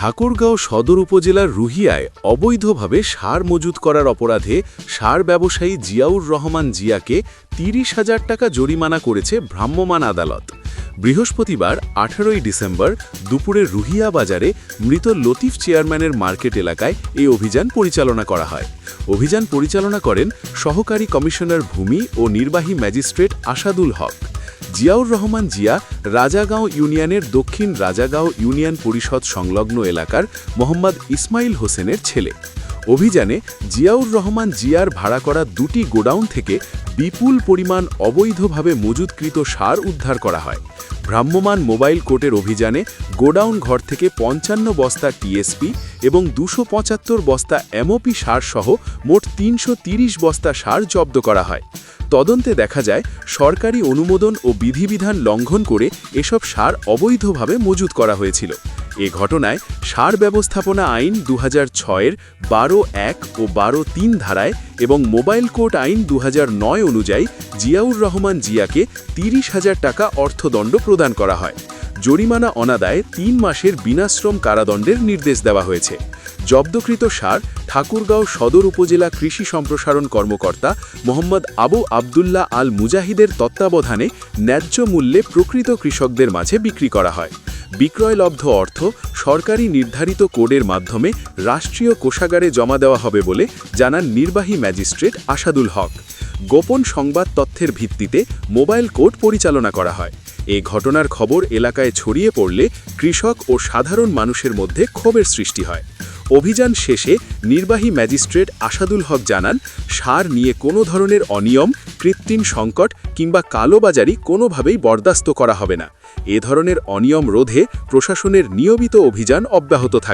ঠাকুরগাঁও সদর উপজেলার রুহিয়ায় অবৈধভাবে সার মজুত করার অপরাধে সার ব্যবসায়ী জিয়াউর রহমান জিয়াকে ৩০,০০০ টাকা জরিমানা করেছে ভ্রাম্যমাণ আদালত। বৃহস্পতিবার ১৮ ডিসেম্বর দুপুরে রুহিয়া বাজারে মৃত লতিফ চেয়ারম্যানের মার্কেট এলাকায় এই অভিযান পরিচালনা করা হয়। অভিযান পরিচালনা করেন সহকারী কমিশনার ভূমি ও নির্বাহী ম্যাজিস্ট্রেট আসাদুল হক। জিয়াউর রহমান জিয়া রাজাগাঁও ইউনিয়নের দক্ষিণ রাজাগাঁও ইউনিয়ন পরিষদ সংলগ্ন এলাকার মোহাম্মদ ইসমাইল হোসেনের ছেলে। অভিযানে জিয়াউর রহমান জিয়ার ভাড়া করা দুটি গোডাউন থেকে বিপুল পরিমাণ অবৈধভাবে মজুতকৃত সার উদ্ধার করা হয়। ভ্রাম্যমাণ মোবাইল কোর্টের অভিযানে গোডাউন ঘর থেকে ৫৫ বস্তা টিএসপি এবং ২৭৫ বস্তা এমওপি সার সহ মোট ৩৩০ বস্তা সার জব্দ করা হয়। তদন্তে দেখা যায় সরকারি অনুমোদন ও বিধিবিধান লঙ্ঘন করে এসব সার অবৈধভাবে মজুত করা হয়েছিল। এ ঘটনায় সার ব্যবস্থাপনা আইন ২০০৬-এর ১২(১) ও ১২(৩) ধারায় এবং মোবাইল কোর্ট আইন ২০০৯ অনুযায়ী জিয়াউর রহমান জিয়াকে ৩০,০০০ টাকা অর্থদণ্ড প্রদান করা হয়। জরিমানা অনাদায়ে ৩ মাসের বিনাশ্রম কারাদণ্ডের নির্দেশ দেওয়া হয়েছে। জব্দকৃত সার ঠাকুরগাঁও সদর উপজেলা কৃষি সম্প্রসারণ কর্মকর্তা মোহাম্মদ আবু আবদুল্লাহ আল মুজাহিদের তত্ত্বাবধানে ন্যায্য মূল্যে প্রকৃত কৃষকদের মাঝে বিক্রি করা হয়। বিক্রয়লব্ধ অর্থ সরকারি নির্ধারিত কোডের মাধ্যমে রাষ্ট্রীয় কোষাগারে জমা দেওয়া হবে বলে জানান নির্বাহী ম্যাজিস্ট্রেট আসাদুল হক। গোপন সংবাদ তথ্যের ভিত্তিতে মোবাইল কোর্ট পরিচালনা করা হয়। এই ঘটনার খবর এলাকায় ছড়িয়ে পড়লে কৃষক ও সাধারণ মানুষের মধ্যে ক্ষোভের সৃষ্টি হয়। অভিযান শেষে নির্বাহী ম্যাজিস্ট্রেট আসাদুল হক জানান, সার নিয়ে কোনো ধরনের অনিয়ম, কৃত্রিম সংকট কিংবা কালোবাজারি কোনোভাবেই বরদাস্ত করা হবে না। এ ধরনের অনিয়ম রোধে প্রশাসনের নিয়মিত অভিযান অব্যাহত থাকে।